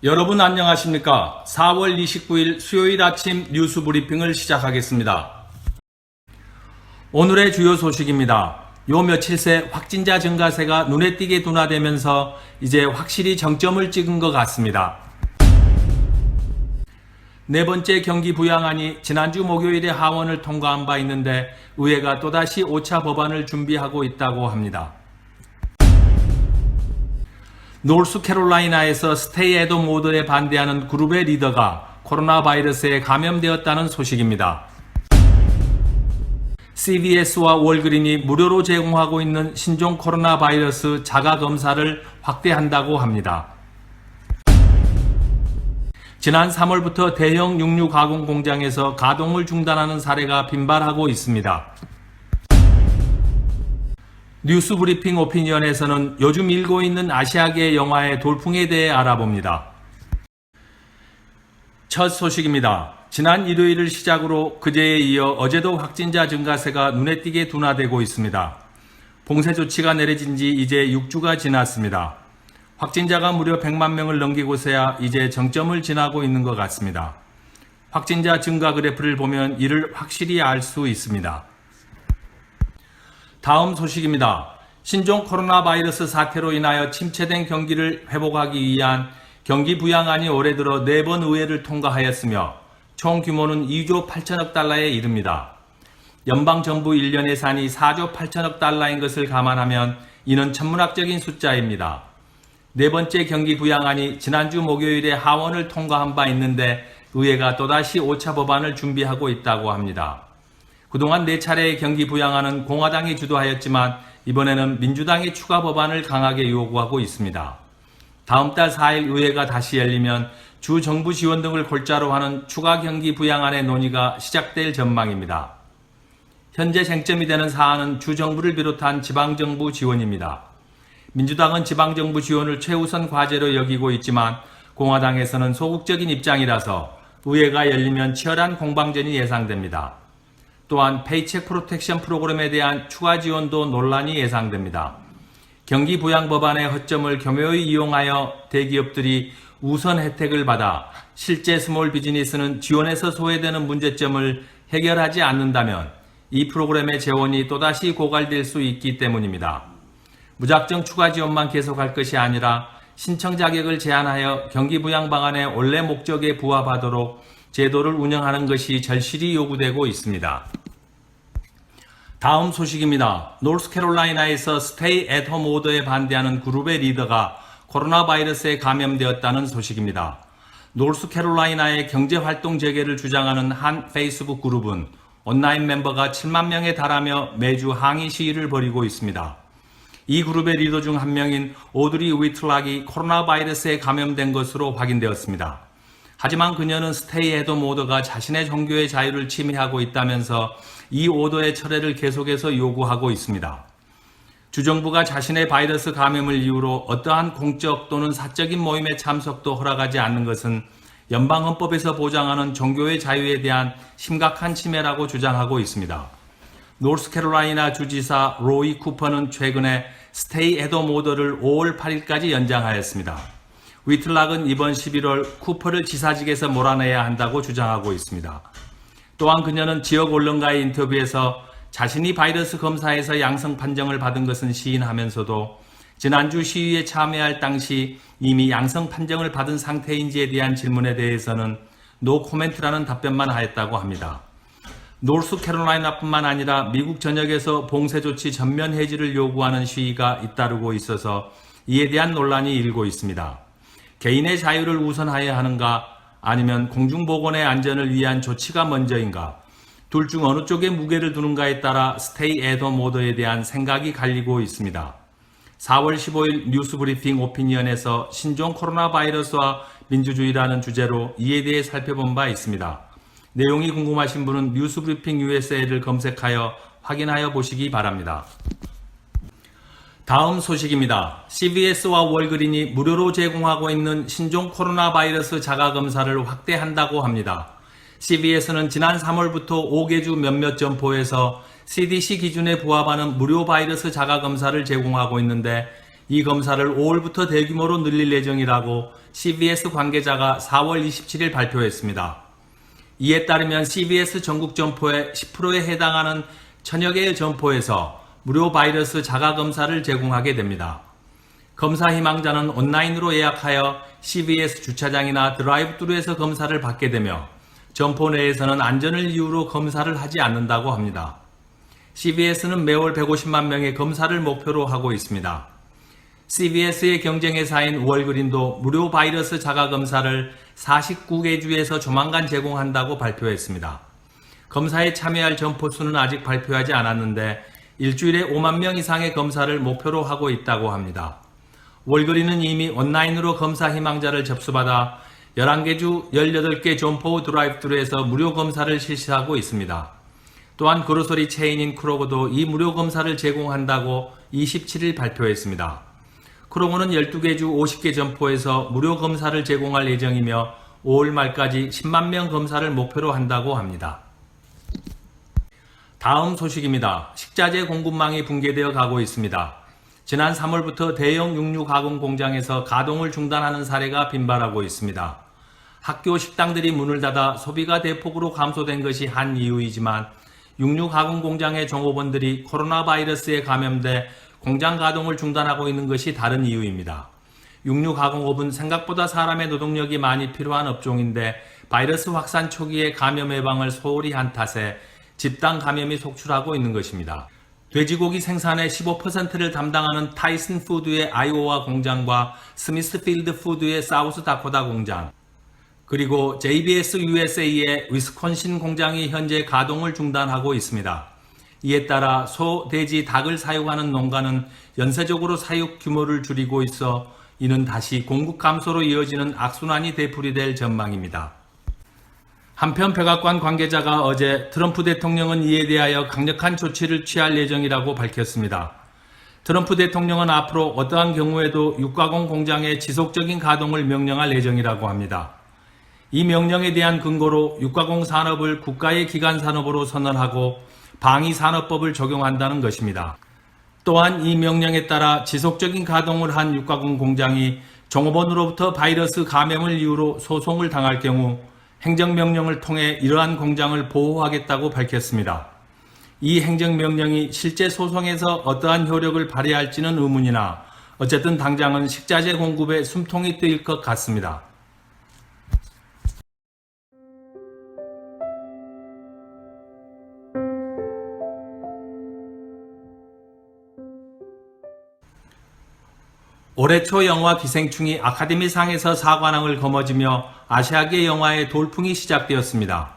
여러분 안녕하십니까? 4월 29일 수요일 아침 뉴스 브리핑을 시작하겠습니다. 오늘의 주요 소식입니다. 요 며칠 새 확진자 증가세가 눈에 띄게 둔화되면서 이제 확실히 정점을 찍은 것 같습니다. 네 번째 경기 부양안이 지난주 목요일에 하원을 통과한 바 있는데 의회가 또다시 5차 법안을 준비하고 있다고 합니다. 노스캐롤라이나에서 스테이 앳홈 오더에 반대하는 그룹의 리더가 코로나 바이러스에 감염되었다는 소식입니다. CVS와 월그린이 무료로 제공하고 있는 신종 코로나 바이러스 자가 검사를 확대한다고 합니다. 지난 3월부터 대형 육류 가공 공장에서 가동을 중단하는 사례가 빈발하고 있습니다. 뉴스 브리핑 오피니언에서는 요즘 일고 있는 아시아계 영화의 돌풍에 대해 알아봅니다. 첫 소식입니다. 지난 일요일을 시작으로 그제에 이어 어제도 확진자 증가세가 눈에 띄게 둔화되고 있습니다. 봉쇄 조치가 내려진 지 이제 6주가 지났습니다. 확진자가 무려 100만 명을 넘기고서야 이제 정점을 지나고 있는 것 같습니다. 확진자 증가 그래프를 보면 이를 확실히 알 수 있습니다. 다음 소식입니다. 신종 코로나 바이러스 사태로 인하여 침체된 경기를 회복하기 위한 경기 부양안이 올해 들어 4번 의회를 통과하였으며 총 규모는 2조 8천억 달러에 이릅니다. 연방정부 1년 예산이 4조 8천억 달러인 것을 감안하면 이는 천문학적인 숫자입니다. 네 번째 경기 부양안이 지난주 목요일에 하원을 통과한 바 있는데 의회가 또다시 5차 법안을 준비하고 있다고 합니다. 그동안 4차례의 경기 부양안은 공화당이 주도하였지만 이번에는 민주당이 추가 법안을 강하게 요구하고 있습니다. 다음 달 4일 의회가 다시 열리면 주 정부 지원 등을 골자로 하는 추가 경기 부양안의 논의가 시작될 전망입니다. 현재 쟁점이 되는 사안은 주 정부를 비롯한 지방정부 지원입니다. 민주당은 지방정부 지원을 최우선 과제로 여기고 있지만 공화당에서는 소극적인 입장이라서 의회가 열리면 치열한 공방전이 예상됩니다. 또한 페이첵 프로텍션 프로그램에 대한 추가 지원도 논란이 예상됩니다. 경기 부양 법안의 허점을 교묘히 이용하여 대기업들이 우선 혜택을 받아 실제 스몰 비즈니스는 지원에서 소외되는 문제점을 해결하지 않는다면 이 프로그램의 재원이 또다시 고갈될 수 있기 때문입니다. 무작정 추가 지원만 계속할 것이 아니라 신청 자격을 제한하여 경기 부양 방안의 원래 목적에 부합하도록 제도를 운영하는 것이 절실히 요구되고 있습니다. 다음 소식입니다. 노스캐롤라이나에서 스테이 앳홈 오더에 반대하는 그룹의 리더가 코로나 바이러스에 감염되었다는 소식입니다. 노스캐롤라이나의 경제활동 재개를 주장하는 한 페이스북 그룹은 온라인 멤버가 7만 명에 달하며 매주 항의 시위를 벌이고 있습니다. 이 그룹의 리더 중 한 명인 오드리 위틀락이 코로나 바이러스에 감염된 것으로 확인되었습니다. 하지만 그녀는 스테이 앳홈 오더가 자신의 종교의 자유를 침해하고 있다면서 이 오더의 철회를 계속해서 요구하고 있습니다. 주정부가 자신의 바이러스 감염을 이유로 어떠한 공적 또는 사적인 모임에 참석도 허락하지 않는 것은 연방헌법에서 보장하는 종교의 자유에 대한 심각한 침해라고 주장하고 있습니다. 노스캐롤라이나 주지사 로이 쿠퍼는 최근에 스테이 앳홈 오더를 5월 8일까지 연장하였습니다. 위틀락은 이번 11월 쿠퍼를 지사직에서 몰아내야 한다고 주장하고 있습니다. 또한 그녀는 지역 언론과의 인터뷰에서 자신이 바이러스 검사에서 양성 판정을 받은 것은 시인하면서도 지난주 시위에 참여할 당시 이미 양성 판정을 받은 상태인지에 대한 질문에 대해서는 노 코멘트라는 답변만 하였다고 합니다. 노스캐롤라이나뿐만 아니라 미국 전역에서 봉쇄 조치 전면 해지를 요구하는 시위가 잇따르고 있어서 이에 대한 논란이 일고 있습니다. 개인의 자유를 우선하여야 하는가 아니면 공중보건의 안전을 위한 조치가 먼저인가 둘 중 어느 쪽에 무게를 두는가에 따라 스테이 앳홈 오더에 대한 생각이 갈리고 있습니다. 4월 15일 뉴스 브리핑 오피니언에서 신종 코로나 바이러스와 민주주의라는 주제로 이에 대해 살펴본 바 있습니다. 내용이 궁금하신 분은 뉴스 브리핑 USA를 검색하여 확인하여 보시기 바랍니다. 다음 소식입니다. CVS와 월그린이 무료로 제공하고 있는 신종 코로나 바이러스 자가검사를 확대한다고 합니다. CVS는 지난 3월부터 5개 주 몇몇 점포에서 CDC 기준에 부합하는 무료 바이러스 자가검사를 제공하고 있는데 이 검사를 5월부터 대규모로 늘릴 예정이라고 CVS 관계자가 4월 27일 발표했습니다. 이에 따르면 CVS 전국 점포의 10%에 해당하는 1000여 개의 점포에서 무료 바이러스 자가검사를 제공하게 됩니다. 검사 희망자는 온라인으로 예약하여 CVS 주차장이나 드라이브스루에서 검사를 받게 되며 점포 내에서는 안전을 이유로 검사를 하지 않는다고 합니다. CVS는 매월 150만 명의 검사를 목표로 하고 있습니다. CVS의 경쟁회사인 월그린도 무료 바이러스 자가검사를 49개 주에서 조만간 제공한다고 발표했습니다. 검사에 참여할 점포 수는 아직 발표하지 않았는데 일주일에 5만 명 이상의 검사를 목표로 하고 있다고 합니다. 월그린은 이미 온라인으로 검사 희망자를 접수받아 11개 주 18개 점포 드라이브스루에서 무료 검사를 실시하고 있습니다. 또한 그로서리 체인인 크로거도 이 무료 검사를 제공한다고 27일 발표했습니다. 크로거는 12개 주 50개 점포에서 무료 검사를 제공할 예정이며 5월 말까지 10만 명 검사를 목표로 한다고 합니다. 다음 소식입니다. 식자재 공급망이 붕괴되어 가고 있습니다. 지난 3월부터 대형 육류 가공 공장에서 가동을 중단하는 사례가 빈발하고 있습니다. 학교 식당들이 문을 닫아 소비가 대폭으로 감소된 것이 한 이유이지만 육류 가공 공장의 종업원들이 코로나 바이러스에 감염돼 공장 가동을 중단하고 있는 것이 다른 이유입니다. 육류 가공업은 생각보다 사람의 노동력이 많이 필요한 업종인데 바이러스 확산 초기에 감염 예방을 소홀히 한 탓에 집단 감염이 속출하고 있는 것입니다. 돼지고기 생산의 15%를 담당하는 타이슨 푸드의 아이오와 공장과 스미스필드 푸드의 사우스 다코타 공장, 그리고 JBS USA의 위스콘신 공장이 현재 가동을 중단하고 있습니다. 이에 따라 소, 돼지, 닭을 사육하는 농가는 연쇄적으로 사육 규모를 줄이고 있어 이는 다시 공급 감소로 이어지는 악순환이 되풀이될 전망입니다. 한편 백악관 관계자가 어제 트럼프 대통령은 이에 대하여 강력한 조치를 취할 예정이라고 밝혔습니다. 트럼프 대통령은 앞으로 어떠한 경우에도 육가공 공장의 지속적인 가동을 명령할 예정이라고 합니다. 이 명령에 대한 근거로 육가공 산업을 국가의 기간 산업으로 선언하고 방위산업법을 적용한다는 것입니다. 또한 이 명령에 따라 지속적인 가동을 한 육가공 공장이 종업원으로부터 바이러스 감염을 이유로 소송을 당할 경우 행정명령을 통해 이러한 공장을 보호하겠다고 밝혔습니다. 이 행정명령이 실제 소송에서 어떠한 효력을 발휘할지는 의문이나 어쨌든 당장은 식자재 공급에 숨통이 트일 것 같습니다. 올해 초 영화 기생충이 아카데미상에서 사관왕을 거머쥐며 아시아계 영화의 돌풍이 시작되었습니다.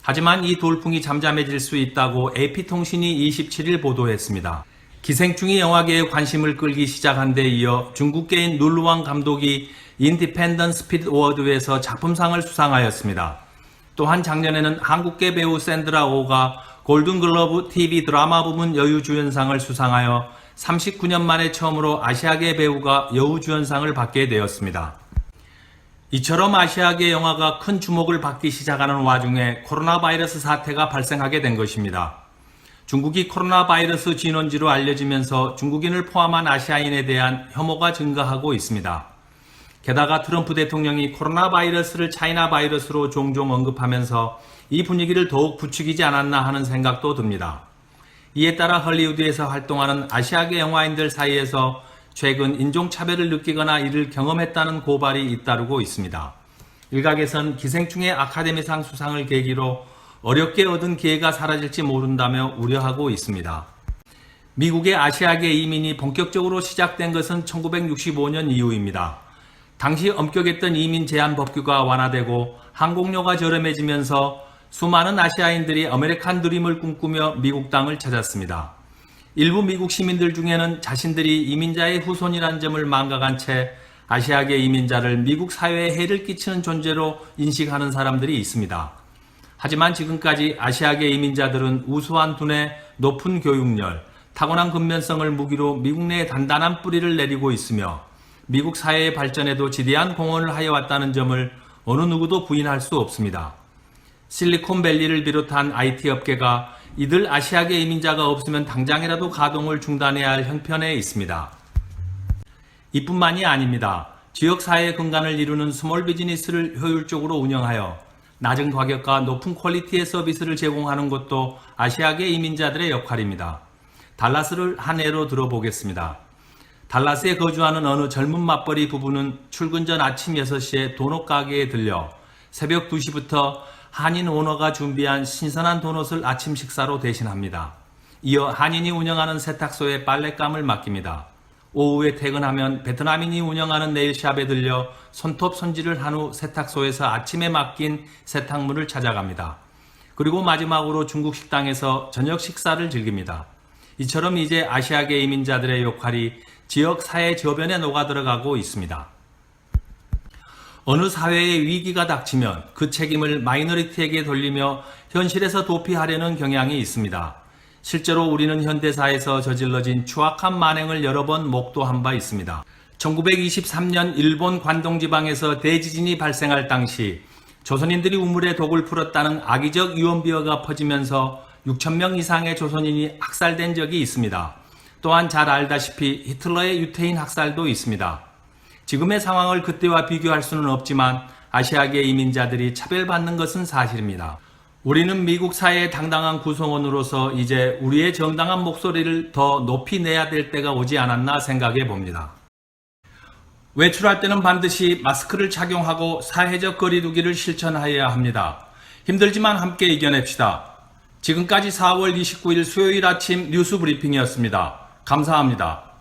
하지만 이 돌풍이 잠잠해질 수 있다고 AP통신이 27일 보도했습니다. 기생충이 영화계의 관심을 끌기 시작한 데 이어 중국계인 룰루왕 감독이 인디펜던트 스피릿 어워드에서 작품상을 수상하였습니다. 또한 작년에는 한국계 배우 샌드라 오가 골든글러브 TV 드라마 부문 여우주연상을 수상하여 39년 만에 처음으로 아시아계 배우가 여우주연상을 받게 되었습니다. 이처럼 아시아계 영화가 큰 주목을 받기 시작하는 와중에 코로나 바이러스 사태가 발생하게 된 것입니다. 중국이 코로나 바이러스 진원지로 알려지면서 중국인을 포함한 아시아인에 대한 혐오가 증가하고 있습니다. 게다가 트럼프 대통령이 코로나 바이러스를 차이나 바이러스로 종종 언급하면서 이 분위기를 더욱 부추기지 않았나 하는 생각도 듭니다. 이에 따라 헐리우드에서 활동하는 아시아계 영화인들 사이에서 최근 인종차별을 느끼거나 이를 경험했다는 고발이 잇따르고 있습니다. 일각에선 기생충의 아카데미상 수상을 계기로 어렵게 얻은 기회가 사라질지 모른다며 우려하고 있습니다. 미국의 아시아계 이민이 본격적으로 시작된 것은 1965년 이후입니다. 당시 엄격했던 이민 제한 법규가 완화되고 항공료가 저렴해지면서 수많은 아시아인들이 아메리칸 드림을 꿈꾸며 미국 땅을 찾았습니다. 일부 미국 시민들 중에는 자신들이 이민자의 후손이라는 점을 망각한 채 아시아계 이민자를 미국 사회에 해를 끼치는 존재로 인식하는 사람들이 있습니다. 하지만 지금까지 아시아계 이민자들은 우수한 두뇌, 높은 교육열, 타고난 근면성을 무기로 미국 내에 단단한 뿌리를 내리고 있으며 미국 사회의 발전에도 지대한 공헌을 하여왔다는 점을 어느 누구도 부인할 수 없습니다. 실리콘밸리를 비롯한 IT 업계가 이들 아시아계 이민자가 없으면 당장이라도 가동을 중단해야 할 형편에 있습니다. 이뿐만이 아닙니다. 지역사회 근간을 이루는 스몰 비즈니스를 효율적으로 운영하여 낮은 가격과 높은 퀄리티의 서비스를 제공하는 것도 아시아계 이민자들의 역할입니다. 달라스를 한 예로 들어보겠습니다. 달라스에 거주하는 어느 젊은 맞벌이 부부는 출근 전 아침 6시에 도넛 가게에 들려 새벽 2시부터 한인 오너가 준비한 신선한 도넛을 아침 식사로 대신합니다. 이어 한인이 운영하는 세탁소에 빨랫감을 맡깁니다. 오후에 퇴근하면 베트남인이 운영하는 네일샵에 들려 손톱 손질을 한 후 세탁소에서 아침에 맡긴 세탁물을 찾아갑니다. 그리고 마지막으로 중국 식당에서 저녁 식사를 즐깁니다. 이처럼 이제 아시아계 이민자들의 역할이 지역 사회 저변에 녹아들어가고 있습니다. 어느 사회에 위기가 닥치면 그 책임을 마이너리티에게 돌리며 현실에서 도피하려는 경향이 있습니다. 실제로 우리는 현대사에서 저질러진 추악한 만행을 여러 번 목도한 바 있습니다. 1923년 일본 관동지방에서 대지진이 발생할 당시 조선인들이 우물에 독을 풀었다는 악의적 유언비어가 퍼지면서 6,000명 이상의 조선인이 학살된 적이 있습니다. 또한 잘 알다시피 히틀러의 유태인 학살도 있습니다. 지금의 상황을 그때와 비교할 수는 없지만 아시아계 이민자들이 차별받는 것은 사실입니다. 우리는 미국 사회의 당당한 구성원으로서 이제 우리의 정당한 목소리를 더 높이 내야 될 때가 오지 않았나 생각해 봅니다. 외출할 때는 반드시 마스크를 착용하고 사회적 거리두기를 실천하여야 합니다. 힘들지만 함께 이겨냅시다. 지금까지 4월 29일 수요일 아침 뉴스 브리핑이었습니다. 감사합니다.